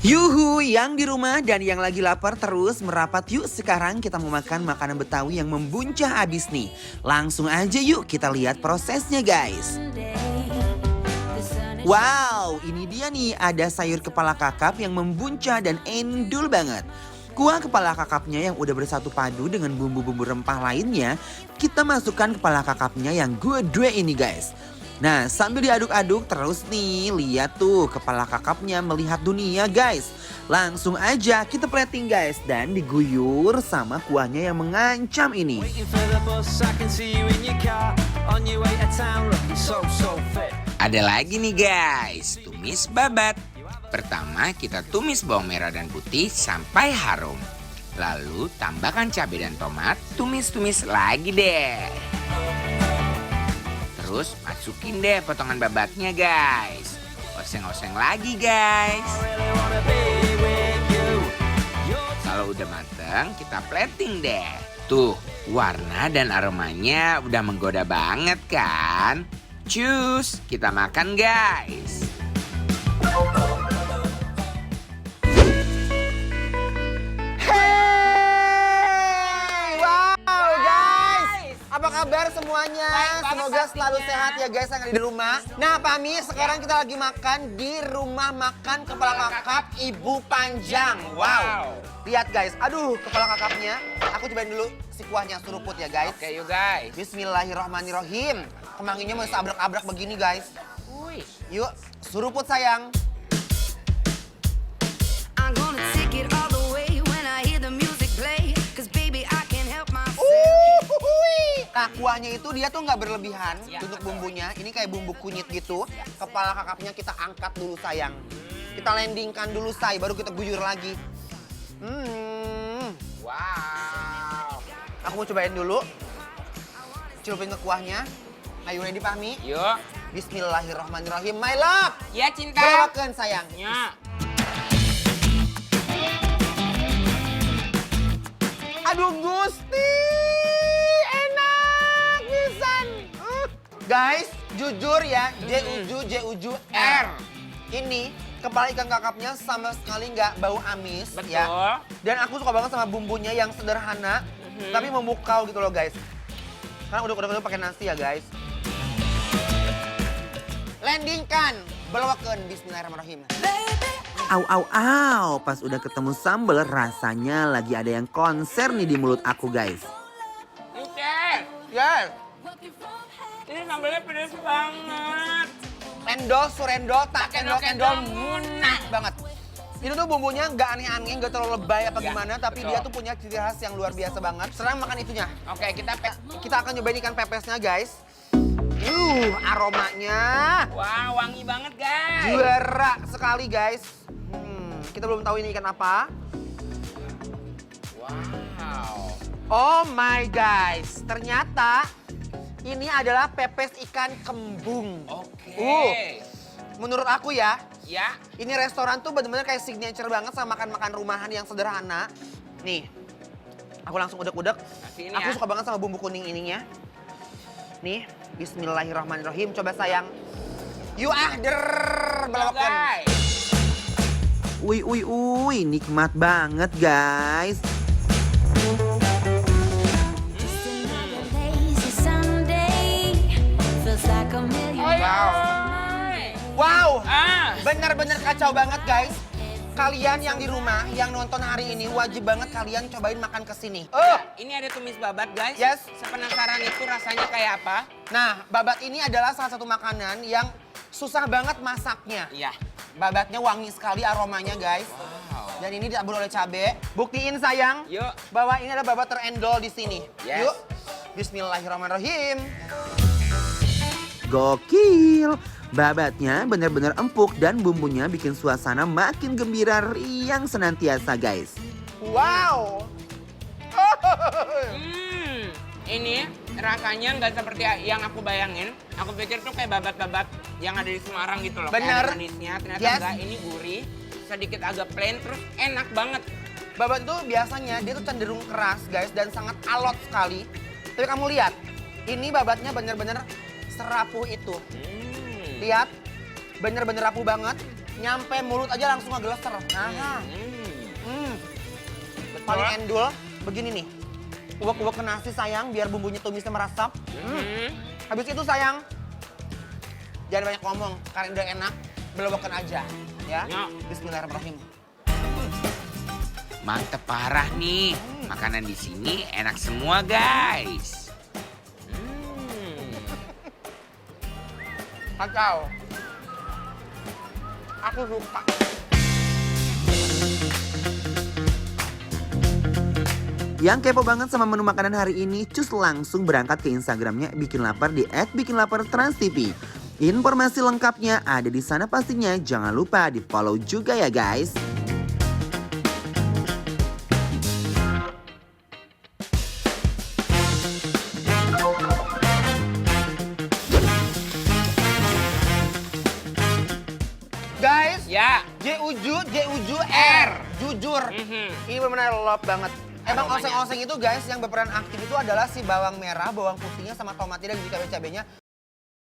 Yuhu, yang di rumah dan yang lagi lapar terus merapat yuk. Sekarang kita mau makan makanan Betawi yang membuncah abis nih. Langsung aja yuk kita lihat prosesnya guys. Wow, ini dia nih ada sayur kepala kakap yang membuncah dan endul banget. Kuah kepala kakapnya yang udah bersatu padu dengan bumbu-bumbu rempah lainnya, kita masukkan kepala kakapnya yang gede ini guys. Nah, sambil diaduk-aduk terus nih, lihat tuh kepala kakapnya melihat dunia guys. Langsung aja kita plating guys dan diguyur sama kuahnya yang mengancam ini. Ada lagi nih guys, tumis babat. Pertama kita tumis bawang merah dan putih sampai harum. Lalu tambahkan cabai dan tomat, tumis-tumis lagi deh. Terus masukin deh potongan babatnya guys. Oseng-oseng lagi guys. Kalau udah mateng kita plating deh. Tuh warna dan aromanya udah menggoda banget kan. Cus, kita makan guys. Apa kabar semuanya? Semoga selalu sehat ya guys yang ada di rumah. Nah Pami, sekarang kita lagi makan di rumah makan kepala kakap Ibu Panjang. Wow. Lihat guys, aduh kepala kakapnya. Aku cobain dulu si kuahnya seruput ya guys. Oke yuk guys. Bismillahirrahmanirrahim. Kemanginya masih abrak-abrak begini guys. Wih. Yuk, seruput sayang. Nah kuahnya itu dia tuh nggak berlebihan untuk bumbunya. Ini kayak bumbu kunyit gitu. Kepala kakapnya kita angkat dulu sayang. Kita landingkan dulu say, baru kita guyur lagi. Wow. Aku mau cobain dulu. Celupin ke kuahnya. Ayo ready Fahmi? Yuk. Bismillahirrahmanirrahim. My love. Ya cinta. Bawakan sayang. Ya. Aduh Gusti. Guys, jujur ya, J-U-J-U-J R. Ini kepala ikan kakapnya sama sekali nggak bau amis. Betul. Ya. Dan aku suka banget sama bumbunya yang sederhana, tapi memukau gitu loh guys. Sekarang udah pakai nasi ya guys. Landingkan, belawakan Bismillahirrahmanirrahim. Au, pas udah ketemu sambal rasanya lagi ada yang konser nih di mulut aku guys. Oke. Yes. Ini sambalnya pedas banget. Endol, surendol, tak endol, munak banget. Itu tuh bumbunya nggak aneh-aneh, nggak terlalu lebay apa gimana, tapi betul. dia tuh punya ciri khas yang luar biasa banget. Serang makan itunya. Oke, Kita akan nyobain ikan pepesnya guys. Aromanya. Wah, wangi banget guys. Juara sekali guys. Kita belum tahu ini ikan apa. Wow. Oh my guys, ternyata ini adalah pepes ikan kembung. Oke. Menurut aku ya, Ya. ini restoran tuh bener-bener kayak signature banget sama makan-makan rumahan yang sederhana. Nih, aku langsung udek-udek. Kasih ini Aku ya. suka banget sama bumbu kuning ininya. Nih, bismillahirrahmanirrahim. Coba sayang. Yuk belawakan. Guys. Nikmat banget guys. Wow, bener-bener kacau banget guys. Kalian yang di rumah, yang nonton hari ini wajib banget kalian cobain makan kesini. Ini ada tumis babat guys. Yes. Saya penasaran itu rasanya kayak apa? Nah, babat ini adalah salah satu makanan yang susah banget masaknya. Iya. Babatnya wangi sekali aromanya guys. Wow. Dan ini ditabur oleh cabai. Buktiin sayang, Yuk. bahwa ini ada babat terendol di sini. Yes. Yuk, bismillahirrahmanirrahim. Gokil. Babatnya benar-benar empuk dan bumbunya bikin suasana makin gembira riang senantiasa guys. Wow. Ini rasanya nggak seperti yang aku bayangin. Aku pikir tuh kayak babat-babat yang ada di Semarang gitu loh. Bener. Kayak ada manisnya, ternyata Yes. enggak. Ini gurih, sedikit agak plain, terus enak banget. Babat itu biasanya dia tuh cenderung keras guys dan sangat alot sekali. Tapi kamu lihat, ini babatnya bener-bener serapuh itu. Lihat, bener-bener rapuh banget. nyampe mulut aja langsung ngegeleser. Nah, paling endul begini nih. Uwek-uwek ke nasi sayang, biar bumbunya tumisnya meresap. Habis itu sayang, jangan banyak ngomong, karena udah enak, belewakan aja. Ya, Bismillahirrahmanirrahim. Mantep parah nih. Makanan di sini enak semua, guys. Kacau. Aku suka. Yang kepo banget sama menu makanan hari ini, cus langsung berangkat ke Instagramnya Bikin Lapar di @bikinlapartransTV. Informasi lengkapnya ada di sana pastinya, jangan lupa di follow juga ya guys. Guys, Ya. J-U-J-U-J R. Jujur. Ini benar-benar love banget. Emang Aromanya. oseng-oseng itu guys yang berperan aktif itu adalah si bawang merah, bawang putihnya sama tomatnya dan juga cabai-cabainya.